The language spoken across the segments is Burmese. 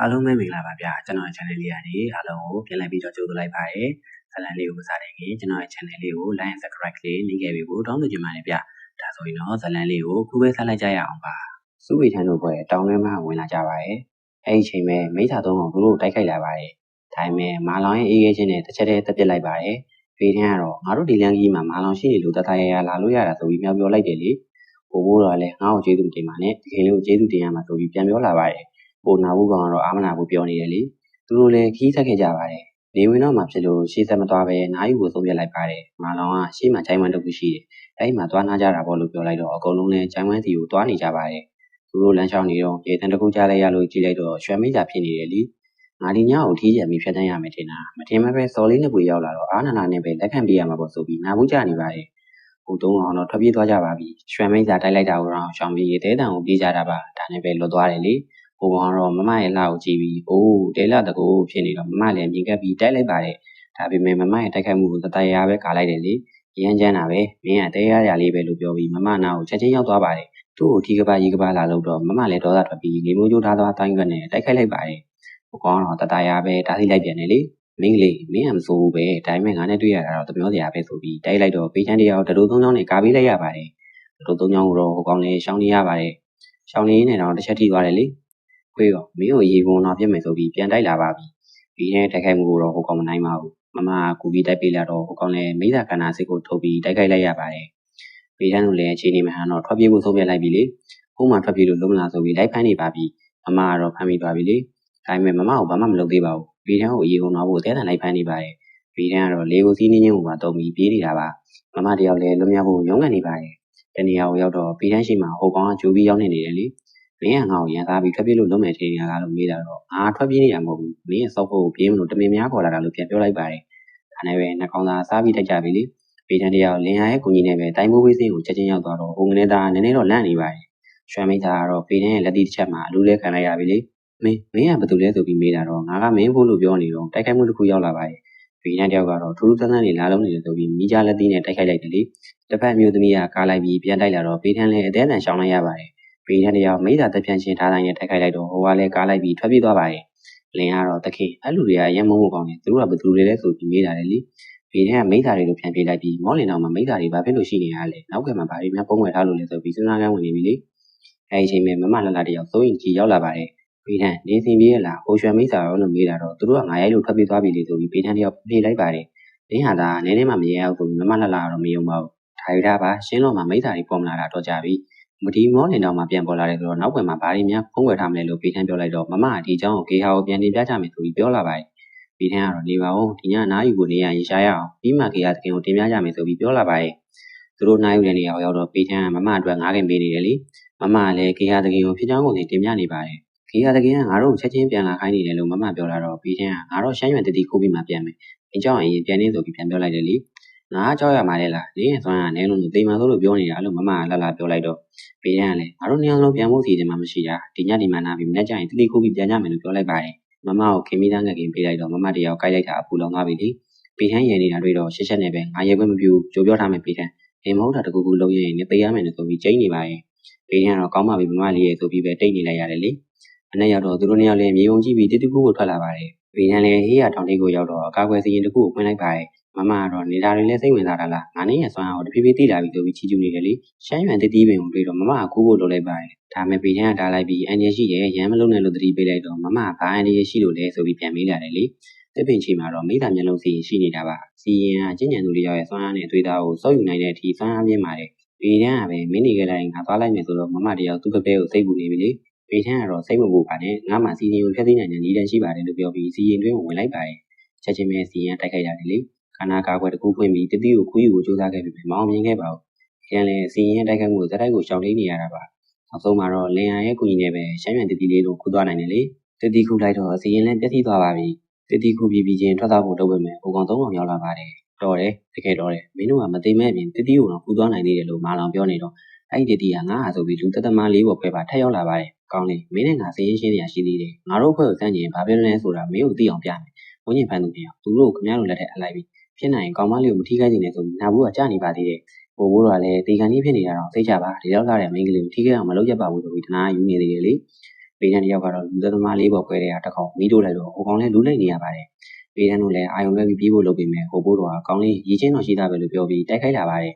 အားလုံးပဲမင်္ဂလာပါဗျာကျွန်တော်ရဲ့ channel လေးကနေအားလုံးကိုပြန်လည်ပြီးတော့ကြိုဆိုလိုက်ပါတယ်ဇလန်လေးကိုမစားတဲ့ခင်ကျွန်တော်ရဲ့ channel လေးကို like and subscribe လေးနှိပ်ခဲ့ပြီးတောင်းဆိုချင်ပါတယ်ဗျဒါဆိုရင်တော့ဇလန်လေးကိုခုပဲဆက်လိုက်ကြရအောင်ပါစုဝေထန်းတို့ဘွယ်တောင်းထဲမှာဝင်လာကြပါတယ်အဲ့ဒီချိန်မှာမိသားသုံးကောင်တို့တိုက်ခိုက်လာပါတယ်ဒါပေမဲ့မာလောင်ရဲ့အေးခဲချင်းနဲ့တစ်ချက်တည်းတက်ပစ်လိုက်ပါတယ်ဖေးထန်းကတော့ငါတို့ဒီလမ်းကြီးမှာမာလောင်ရှိနေလို့တသားရရလာလို့ရတာဆိုပြီးမြောက်ပြောလိုက်တယ်လေဘိုးဘိုးတော်လည်းငါ့ကိုကျေးဇူးတင်ပါနဲ့တကယ်လို့ကျေးဇူးတင်ရမှာဆိုပြီးပြန်ပြောလာပါတယ်ဟိုနာဘူးကောင်ကတော့အာမနာဘူးပြောနေတယ်လေသူတို့လည်းခီးဆက်ခဲ့ကြပါတယ်နေဝင်တော့မှဖြစ်လို့ရှေ့ဆက်မသွားပဲနားယူကိုဆုံးဖြတ်လိုက်ပါတယ်မာလောင်ကရှေ့မှာချိုင်းဝမ်းတစ်ခုရှိတယ်အဲ့ဒီမှာသွားနာကြတာပေါ့လို့ပြောလိုက်တော့အကုန်လုံးလည်းချိုင်းဝမ်းစီကိုသွားနေကြပါတယ်သူတို့လမ်းလျှောက်နေတော့ရေတန်းတစ်ခုကြားလိုက်ရလို့ကြည့်လိုက်တော့ရွှေမိတ်သာဖြစ်နေတယ်လေငါဒီညကိုထီးကြံပြီးဖြတ်တန်းရမယ်ထင်တာမထင်မဲ့ပဲစော်လေးနှစ်ပွေရောက်လာတော့အာနာနာနဲ့ပဲလက်ခံပေးရမှာပေါ့ဆိုပြီးနာဘူးကြနေပါတယ်ဟိုတုံးအောင်တော့ထွက်ပြေးသွားကြပါပြီရွှေမိတ်သာတိုက်လိုက်တာကိုတော့ရှောင်ပြီးရေတဲတန်ကိုပြေးကြတာပါဒါနဲ့ပဲလွတ်သွားတယ်လေဟိုကောင်တော့မမရဲ့လှကိုကြည့်ပြီးအိုးတဲလာတကူဖြစ်နေတော့မမလည်းမြင်ကပ်ပြီးတိုက်လိုက်ပါတယ်ဒါပေမဲ့မမရဲ့တိုက်ခိုက်မှုကိုတတရာပဲကာလိုက်တယ်လေရမ်းချမ်းတာပဲမင်းကတဲရရလေးပဲလို့ပြောပြီးမမနာကိုချက်ချင်းရောက်သွားပါတယ်သူ့ကိုထီကပါရီကပါလာလို့တော့မမလည်းဒေါသထွက်ပြီးလေမိုးကျိုးထားသွားတိုင်းကနဲ့တိုက်ခိုက်လိုက်ပါတယ်ဟိုကောင်တော့တတရာပဲတားသိလိုက်ပြန်တယ်လေမင်းကလေးမင်းကမစိုးဘူးပဲဒါပေမဲ့ငါနဲ့တွေ့ရတာတော့တမျောစရာပဲဆိုပြီးတိုက်လိုက်တော့ပေးချမ်းတရားတတူသုံးချောင်းနဲ့ကာပေးလိုက်ရပါတယ်တတူသုံးချောင်းကိုတော့ဟိုကောင်လည်းရှောင်းနေရပါတယ်ရှောင်းနေနေတော့တစ်ချက်ထိသွားတယ်လေခွေးရောမင်းကိုရေပုံတော့ပြစ်မယ်ဆိုပြီးပြန်တိုက်လာပါပြီဒီနဲ့တိုက်ခိုက်မှုကိုတော့ဟိုကောင်မနိုင်ပါဘူးမမကကူပြီးတိုက်ပေးလာတော့ဟိုကောင်လည်းမိသားကနာစစ်ကိုထုတ်ပြီးတိုက်ခိုက်လိုက်ရပါတယ်ပေးချမ်းတို့လည်းအခြေအနေမှန်တော့ထွက်ပြေးဖို့ဆုံးဖြတ်လိုက်ပြီလေဟိုမှထွက်ပြေးလို့လုံးမလာဆိုပြီးလိုက်ဖမ်းနေပါပြီမမကတော့ဖမ်းမိသွားပြီလေဒါပေမဲ့မမကိုဘာမှမလုပ်သေးပါဘူးပေးချမ်းကိုရေပုံတော့ဖို့တဲတန်လိုက်ဖမ်းနေပါတယ်ပေးချမ်းကတော့လေကိုစီးနေချင်းကိုပါတုံးပြီးပြေးနေတာပါမမတယောက်လည်းလွန်မြောက်ဖို့ရုန်းကန်နေပါတယ်တနေရာကိုရောက်တော့ပေးချမ်းရှိမှဟိုကောင်ကဂျိုးပြီးရောက်နေတယ်လေမင်းကငါ့ကိုရန်သားပြီးထွက်ပြေးလို့လုံးမယ်ထင်နေရလားလို့မေးတာတော့ငါထွက်ပြေးနေတာမဟုတ်ဘူးမင်းရဲ့စောက်ဖို့ကိုပြေးမလို့တမင်များခေါ်လာတာလို့ပြန်ပြောလိုက်ပါတယ်ဒါနဲ့ပဲနှကောင်သားစားပြီးတိုက်ကြပြီလေပေးချမ်းတယောက်လင်ဟာရဲ့ကိုကြီးနဲ့ပဲတိုင်းမိုးဝေးစင်းကိုချက်ချင်းရောက်သွားတော့ဟိုငနေသားနည်းနည်းတော့လန့်နေပါတယ်ရွှေမိသားကတော့ပေးချမ်းရဲ့လက်သီးတစ်ချက်မှာအလူလဲခံလိုက်ရပြီလေမင်းကဘာတူလဲဆိုပြီးမေးတာတော့ငါကမင်းဖို့လို့ပြောနေတော့တိုက်ခိုက်မှုတစ်ခုရောက်လာပါတယ်ပေးချမ်းတယောက်ကတော့ထူးထူးဆန်းဆန်းနေလာလုံးနေတယ်ဆိုပြီးမိကြားလက်သီးနဲ့တိုက်ခိုက်လိုက်တယ်လေတစ်ဖက်မျိုးသမီးကကားလိုက်ပြီးပြန်တိုက်လာတော့ပေးချမ်းလည်းအသေးအံရှောင်လိုက်ရပါတယ်ပေးထန်းတယောက်မိသားတပြန့်ချင်းထားတိုင်းနဲ့တိုက်ခိုက်လိုက်တော့ဟိုကလည်းကားလိုက်ပြီးထွက်ပြေးသွားပါတယ်လင်ကတော့တခင်အဲ့လူတွေကအရင်မဟုတ်ကောင်းနေသူတို့ကဘယ်သူတွေလဲဆိုပြီးမေးတာလေပေးထန်းကမိသားတွေကိုပြန်ပြေးလိုက်ပြီးမောလင်တော်မှာမိသားတွေဘာဖြစ်လို့ရှိနေရလဲနောက်ကမှဘာတွေများပုံွယ်ထားလို့လဲဆိုပြီးစဉ်းစားကန်းဝင်နေပြီလေအဲ့ဒီချိန်မှာမမလှလှတယောက်စိုးရင်ကြီးရောက်လာပါတယ်ပေးထန်းနေစင်ပြေးရလားဟိုရွှေမိသားရောလို့မေးတာတော့သူတို့ကငါရိုက်လို့ထွက်ပြေးသွားပြီလေဆိုပြီးပေးထန်းတယောက်ပြေးလိုက်ပါတယ်လင်ဟာသာနည်းနည်းမှမရအောင်ဆိုပြီးမမလှလှကတော့မယုံပါဘူးဒါရတာပါရှင်းတော့မှမိသားတွေပေါ်မလာတာတော့ကြပြီမဒီမောလင်တော်မှာပြန်ပေါ်လာတယ်ဆိုတော့နောက်ွယ်မှာဘာတွေများဖုံးကွယ်ထားမလဲလို့ပေးထန်းပြောလိုက်တော့မမကဒီအကြောင်းကိုကေဟာကိုပြန်တင်ပြကြမယ်ဆိုပြီးပြောလာပါတယ်ပေးထန်းကတော့နေပါဦးဒီညနားယူကိုနေရရေရှားရအောင်ပြီးမှကေဟာတခင်ကိုတင်ပြကြမယ်ဆိုပြီးပြောလာပါတယ်သူတို့နားယူတဲ့နေရာကိုရောက်တော့ပေးထန်းကမမအတွက်ငားခင်ပေးနေတယ်လေမမကလည်းကေဟာတခင်ကိုဖြစ်ကြောင်းကိုတင်ပြနေပါတယ်ကေဟာတခင်ကငါတို့ချက်ချင်းပြန်လာခိုင်းနေတယ်လို့မမပြောလာတော့ပေးထန်းကငါတို့ရှမ်းရွက်တတိခိုးပြီးမှပြန်မယ်အကြောင်းအရင်ပြန်နေဆိုပြီးပြန်ပြောလိုက်တယ်လေငါကြောက်ရမှာလေလားလင်းရဲ့စွမ်းကနဲလုံးလို့တိမ်မှန်လို့ပြောနေတာလို့မမကလှလှပြောလိုက်တော့ပေးရန်လေငါတို့နှစ်ယောက်လုံးပြန်ဖို့စီစဉ်မှမရှိတာဒီညဒီမှနာပြီးမနေ့ကျရင်တတိခိုးပြီးပြန်ကြမယ်လို့ပြောလိုက်ပါတယ်မမကိုခင်မိသားငယ်ခင်ပေးလိုက်တော့မမတယောက်ကိုက်လိုက်တာအပူလောင်သွားပြီလေပေးထန်းရည်နေတာတွေ့တော့ရှက်ရှက်နဲ့ပဲငါရဲခွင့်မပြုကြိုးပြောထားမယ်ပေးထန်းအိမ်မဟုတ်တာတကူကူလုံးရင်နေပေးရမယ်လို့ဆိုပြီးကျိန်းနေပါရဲ့ပေးထန်းကတော့ကောင်းပါပြီမမလေးရဲ့ဆိုပြီးပဲတိတ်နေလိုက်ရတယ်လေအနဲ့ရောက်တော့သူတို့နှစ်ယောက်လည်းမြေုံကြည့်ပြီးတတိခိုးကိုထွက်လာပါတယ်ပေးထန်းလည်းဟေးရတောင်တိတ်ကိုရောက်တော့အကာအကွယ်စီရင်တကူကိုဖွင့်လိုက်ပါတယ်မမကတော့နေတာတွေလည်းစိတ်ဝင်စားတာလားငါနဲ့ရဆွမ်းအောင်တဖြည်းဖြည်းသိလာပြီဆိုပြီးချီကျူးနေတယ်လေရှမ်းရွံတတိပင်ကိုတွေ့တော့မမကကူးဖို့လုပ်လိုက်ပါတယ်ဒါမဲ့ပေချမ်းကတားလိုက်ပြီးအန်ရရှိတယ်ရမ်းမလုံးနဲ့လို့တတိပေးလိုက်တော့မမကဘာအန်ရရှိလို့လဲဆိုပြီးပြန်မေးလာတယ်လေတစ်ပင်ချီမှာတော့မိသားမျက်လုံးစီရင်ရှိနေတာပါစီရင်ကကျဉ်းညံသူလေးယောက်ရဲ့ဆွမ်းအားနဲ့အသွေးသားကိုစောက်ယူနိုင်တဲ့အထိဆွမ်းအားမြင့်ပါတယ်ပေချမ်းကပဲမင်းနေခဲ့လိုက်ငါသွားလိုက်မယ်ဆိုတော့မမတယောက်သူ့ပပဲကိုစိတ်ပူနေပြီလေပေချမ်းကတော့စိတ်မပူပါနဲ့ငါမှစီရင်ကိုဖျက်သိနိုင်တဲ့နည်းလမ်းရှိပါတယ်လို့ပြောပြီးစီရင်တွင်းကိုဝင်လိုက်ပါတယ်ချက်ချင်းပဲစီရင်တိုက်ခိုက်ရတယ်လေခန္ဓာကာကွယ်တကူဖွင့်ပြီးတတိကိုခူးယူကိုစူးစမ်းခဲ့ပြီမအောင်မြင်ခဲ့ပါဘူး။ကျန်လည်းစီရင်တိုက်ခိုက်မှုကိုဇက်တိုက်ကိုရှောင်တိန်နေရတာပါ။နောက်ဆုံးမှာတော့လင်ယာရဲ့ကူညီနဲ့ပဲရှမ်းရွံတတိလေးကိုခူးသွားနိုင်တယ်လေ။တတိခူးလိုက်တော့စီရင်လည်းပြည့်စည်သွားပါပြီ။တတိခူးပြီးချင်းထွက်သွားဖို့လုပ်ပေမဲ့ဟိုကောင်သုံးကောင်ရောက်လာပါတယ်။တော်တယ်တကယ်တော်တယ်မင်းတို့ကမသိမဲ့အပြင်တတိကိုတော့ခူးသွားနိုင်သေးတယ်လို့မာလောင်ပြောနေတော့အဲ့ဒီတတိကငါ့ဟာဆိုပြီးလူတသမလေးပေါ်ဖွဲပါထက်ရောက်လာပါတယ်။ကောင်းလေမင်းနဲ့ငါစီရင်ရှင်းနေရရှိသေးတယ်။ငါတို့အဖွဲ့ကိုစမ်းကြည့်ရင်ဘာဖြစ်လဲဆိုတာမင်းကိုသိအောင်ပြမယ်။ဝင်းကျင်ဖန်သူပြောသူတို့ကိုခင်ဗျားတို့လက်ထက်အလိုက်ပြီးဖြစ်နိုင်ရင်ကောင်မလေးကိုမထိခိုက်နေတယ်ဆိုပြီးနာဘူးကကြာနေပါသေးတယ်။ဘိုးဘိုးကလည်းဒီကနေ့ဖြစ်နေတာတော့သိကြပါဒီလောက်လာတဲ့မိန်းကလေးကိုထိခိုက်အောင်မလုပ်ရပါဘူးဆိုပြီးတနာယူနေသေးတယ်လေ ပေတန်းတယောက်ကတော့လူသက်သမားလေးပေါ်ခွဲတဲ့ဟာတစ်ခေါက်မီးတို့လိုက်တော့ဟိုကောင်လည်းလူလိုက်နေရပါတယ်ပေတန်းတို့လည်းအာယုံလွှဲပြီးပြေးဖို့လုပ်ပြီးမယ်ဟိုဘိုးတော်ကကောင်းလေးရေချင်းတော်ရှိတာပဲလို့ပြောပြီးတိုက်ခိုက်လာပါတယ်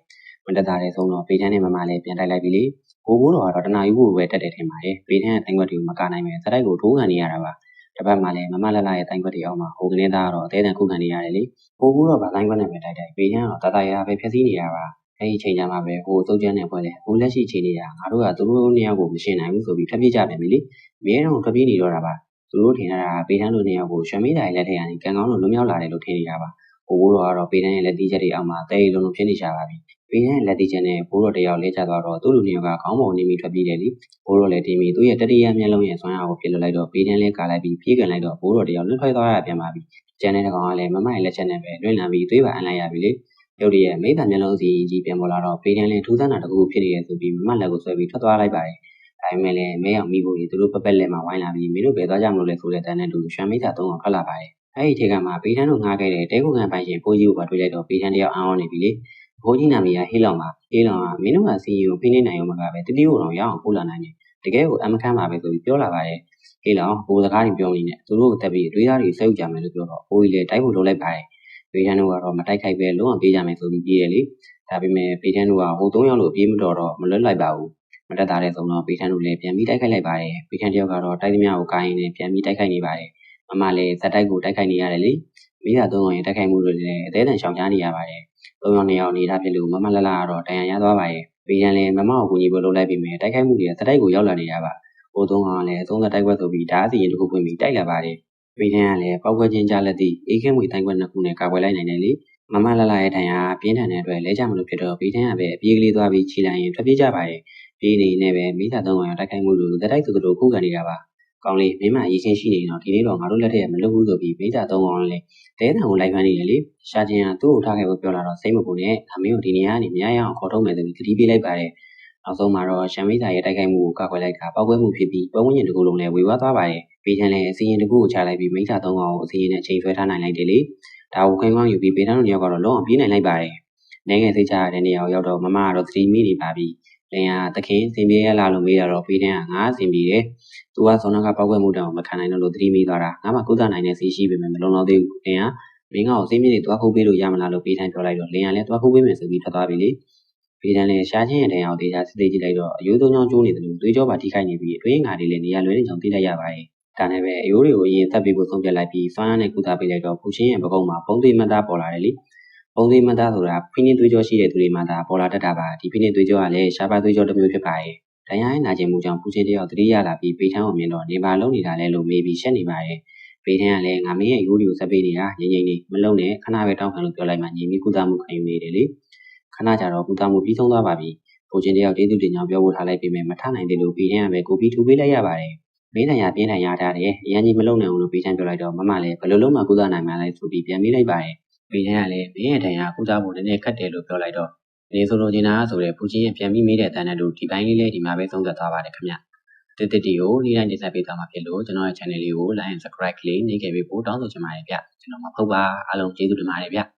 မတက်တာတဲ့ဆုံးတော့ပေတန်းနဲ့မမလည်းပြန်တိုက်လိုက်ပြီလေဟိုဘိုးတော်ကတော့တနာယူဖို့ပဲတက်တယ်ထင်ပါတယ်ပေတန်းရဲ့တိုင်းကွက်တွေကိုမကနိုင်ပဲစတိုက်ကိုထိုးခံနေရတာပါတစ်ပတ်မှလည်းမမလလရဲ့တိုင်းကွက်တွေအောက်မှာဟိုကနေသားကတော့အသေးအံခုခံနေရတယ်လေဟိုဘိုးတော်ကတိုင်းကွက်နဲ့ပဲတိုက်ပေတန်းကတော့တတရာပဲဖြည့်ဆည်းနေတာပါအဲ့ဒီချိန်ကျမှပဲဟိုစုပ်ကျန်းနေပွဲလေဟိုလက်ရှိချိန်နေတာငါတို့ကသူတို့နှစ်ယောက်ကိုမရှင်းနိုင်ဘူးဆိုပြီးဖျက်ပြစ်ကြပြန်ပြီလေအမြဲတမ်းထွက်ပြေးနေတော့တာပါသူတို့ထင်တာပေတန်းတို့နှစ်ယောက်ကိုရွှေမိတာရဲ့လက်ထက်ကနေကံကောင်းလို့လွတ်မြောက်လာတယ်လို့ထင်နေတာပါဟိုဘိုးတော်ကတော့ပေတန်းရဲ့လက်တီးချက်တွေအောက်မှာတဲရီလုံးလုံးဖြစ်နေကြပါပြီပေတန်းရဲ့လက်တီးချက်နဲ့ဘိုးတော်တယောက်လဲကျသွားတော့သူ့လူနှစ်ယောက်ကခေါင်းပေါ်နေပြီးထွက်ပြေးတယ်လေဘိုးတော်လည်းတင်းပြီးသူ့ရဲ့တတိယမျက်လုံးရဲ့ဆွမ်းအားကိုပြစ်လွတ်လိုက်တော့ပေတန်းလဲကာလိုက်ပြီးပြေးကန်လိုက်တော့ဘိုးတော်တယောက်လွတ်ထွက်သွားရပြန်ပါပြီကျန်တဲ့ကောင်ကလည်းမမရဲ့လက်ချက်နဲ့ပဲလွင့်လာပြီးသွေးပါအန်လိုက်ရပြီလေရုပ်ရည်မိဘမျက်လုံးစီကြီးပြန်ပေါ်လာတော့ပေတန်းလည်းထူးဆန်းတာတကူဖြစ်နေတယ်ဆိုပြီးမမလက်ကိုဆွဲပြီးထွက်သွားလိုက်ပါတယ်ဒါပေမဲ့လည်းမဲအောင်မိဖို့ကြီးသူတို့ပပက်လက်မှာဝိုင်းလာပြီးမင်းတို့ဘယ်သွားကြမလို့လဲဆိုတဲ့တန်းနဲ့တူရွှမ်းမိတာသုံးအောင်ထွက်လာပါတယ်အဲ့ဒီထဲကမှပေတန်းတို့ငားခဲ့တဲ့တဲခုခံပိုင်ရှင်ဖိုးကြီးကိုပါတွေ့လိုက်တော့ပေတန်းတယောက်အောင်းနေပြီလေဖိုးကြီးနာမည်ကဟေးလောင်ပါဟေးလောင်ကမင်းတို့ကစီယိုဖိနေနိုင်အောင်မကပဲတတိယကိုတော့ရအောင်ပို့လာနိုင်တယ်တကယ်ကိုအမခမ်းပါပဲဆိုပြီးပြောလာပါတယ်ဟေးလောင်ဘိုးစကားတွေပြောနေနဲ့သူတို့ကိုတက်ပြီးအတွေးသားတွေစိတ်ဥကြမယ်လို့ပြောတော့ဖိုးကြီးလည်းတိုက်ဖို့လုပ်လိုက်ပါတယ်ပေတန်းတို့ကတော့မတိုက်ခိုက်ပဲလုံးဝပြေးကြမယ်ဆိုပြီးပြေးတယ်လေဒါပေမဲ့ပေတန်းတို့ကဟို၃ယောက်လို့ပြေးမတော်တော့မလွတ်လိုက်ပါဘူးမတက်တာတဲ့ဆုံးတော့ပေတန်းတို့လည်းပြန်ပြီးတိုက်ခိုက်လိုက်ပါတယ်ပေတန်းတယောက်ကတော့တိုက်သမျှကိုကိုင်းနေပြန်ပြီးတိုက်ခိုက်နေပါတယ်မမလည်းဇက်တိုက်ကိုတိုက်ခိုက်နေရတယ်လေမိသားသုံးအောင်ရင်တိုက်ခိုက်မှုတွေလည်းအသေးအံရှောင်ရှားနေရပါတယ်၃ယောက်2ယောက်နေတာဖြစ်လို့မမလလကတော့တန်ရရသွားပါတယ်ပေတန်းလည်းမမကိုကူညီဖို့လုပ်လိုက်ပြီးမြဲတိုက်ခိုက်မှုတွေဇက်တိုက်ကိုရောက်လာနေရပါဟိုသုံးကောင်ကလည်းသုံးသက်တိုက်ပွဲဆိုပြီးဓာတ်စီရင်တစ်ခုပွင့်ပြီးတိုက်လာပါတယ်ပေတန်းကလည်းပောက်ခွဲခြင်းကြလက်သည့်အေးခဲမွေတိုင်းကွက်နှစ်ခုနဲ့ကာကွယ်လိုက်နိုင်တယ်လေမမလလရဲ့တန်ရာပြင်းထန်တဲ့အတွက်လဲကြမလို့ဖြစ်တော့ပေတန်းကပဲအပြေးကလေးသွားပြီးခြိလိုက်ရင်ထွက်ပြေးကြပါတယ်ပြေးနေနေပဲမိသားသုံးကောင်တိုက်ခိုက်မှုတွေဇက်တိုက်သူတို့ခုခံနေတာပါကောင်းလေးမင်းမရေးချင်းရှိနေတော့ဒီနေ့တော့ငါတို့လက်ထက်မလုပ်ဘူးဆိုပြီးမိသားသုံးကောင်လည်းတဲတံကိုလိုက်ဖမ်းနေတယ်လေရှာချင်းကသူ့ကိုထားခဲ့ဖို့ပြောလာတော့စိတ်မပူနဲ့အမေကိုဒီနေရာကနေမရရအောင်ခေါ်ထုတ်မယ်ဆိုပြီးခတီးပေးလိုက်ပါတယ်နောက်ဆုံးမှာတော့ရှမ်းမိသားရဲ့တိုက်ခိုက်မှုကိုကာကွယ်လိုက်တာပောက်ကွဲမှုဖြစ်ပြီးပုံဝင်တကူလုံးလည်းဝေဝါးသွားပါတယ်ပေတန်းလည်းအစီရင်တကူကိုချလိုက်ပြီးမိသားသုံးကောင်ကိုအစီရင်နဲ့ချိန်ဆွဲထားနိုင်လိုက်တယ်လေဒါကိုခိုင်းကောင်းယူပြီးပေတန်းတို့နှစ်ယောက်ကတော့လုံးအောင်ပြေးနိုင်လိုက်ပါတယ်နိုင်ငံစိတ်ချရတဲ့နေရာကိုရောက်တော့မမကတော့သတိမိနေပါပြီလင်ကသခင်စင်ပြေရလာလို့မေးတာတော့ပေတန်းကငါစင်ပြေတယ်သူကဆောင်းနာကပောက်ကွဲမှုတောင်မခံနိုင်တော့လို့သတိမိသွားတာငါမှကုသနိုင်တဲ့စီရှိပေမဲ့မလုံလောက်သေးဘူးလင်ကမင်းကောင်စင်ပြေတွေတွားခိုးပေးလို့ရမလားလို့ပေတန်းပြောလိုက်တော့လင်ကလည်းတွားခိုးပေးမယ်ဆိုပြီးထွက်သွားပြီလေပေတန်းလည်းရှားချင်းရဲ့တဲ့အောင်ဒေတာစစ်သေးကြည့်လိုက်တော့အယိုးသုံးချောင်းကျိုးနေတယ်လို့သွေးကြောပါထိခိုက်နေပြီးအတွင်းငါတွေလည်းနေရာလွဲနေကြောင်းသိလိုက်ရပါတယ်ဒါနဲ့ပဲအယိုးတွေကိုအရင်သက်ပြီးဖို့ဆုံးဖြတ်လိုက်ပြီးစွမ်းအားနဲ့ကုသပေးလိုက်တော့ဖူချင်းရဲ့ပကုံးမှာပုံသေးမသားပေါ်လာတယ်လေပုံသေးမသားဆိုတာဖိနှင်းသွေးကြောရှိတဲ့သူတွေမှာသာပေါ်လာတတ်တာပါဒီဖိနှင်းသွေးကြောကလည်းရှားပါသွေးကြောတစ်မျိုးဖြစ်ပါတယ်ဒဏ်ရာရဲ့နာကျင်မှုကြောင့်ဖူချင်းတယောက်သတိရလာပြီးပေထန်းကိုမြင်တော့နေပါလုံးနေတာလဲလို့မေးပြီးရှက်နေပါတယ်ပေထန်းကလည်းငါမင်းရဲ့အယိုးတွေကိုဆက်ပေးနေတာငြိမ်ငြိမ်လေးမလုံးနဲ့ခဏပဲတောင်းခံလို့ပြောလိုက်မှညီမီကုသမှုခံယူနေတယ်လေခဏကြာတော့ကုသမှုပြီးဆုံးသွားပါပြီဖူချင်းတယောက်တေးသူတင်ကြောင်ပြောဖို့ထားလိုက်ပြီးမှမထနိုင်သေးလို့ပေထန်းကပဲကိုပြီးထူပေးလိုက်ရပါတယ်မင်းနိုင်ရပြင်းထန်ရထားတယ်အရင်ကြီးမလုံနိုင်အောင်လို့ပေထန်းပြောလိုက်တော့မမလည်းဘယ်လိုလုံးမှကုသနိုင်မှလဲဆိုပြီးပြန်မေးလိုက်ပါတယ်ပေထန်းကလည်းမင်းရဲ့တန်ရာကုသဖို့နည်းနည်းခက်တယ်လို့ပြောလိုက်တော့နေဆိုလိုချင်တာဆိုတဲ့ဖူချင်းရဲ့ပြန်ပြီးမေးတဲ့အတန်းနဲ့တို့ဒီပိုင်းလေးလည်းဒီမှာပဲဆုံးသက်သွားပါတယ်ခင်ဗျတစ်တီကိုနေ့တိုင်းတင်ဆက်ပေးသွားမှာဖြစ်လို့ကျွန်တော်ရဲ့ channel လေးကို like and subscribe လေးနှိပ်ခဲ့ပေးဖို့တောင်းဆိုချင်ပါတယ်ဗျကျွန်တော်မဟုတ်ပါအားလုံးကျေးဇူးတင်ပါတယ်ဗျ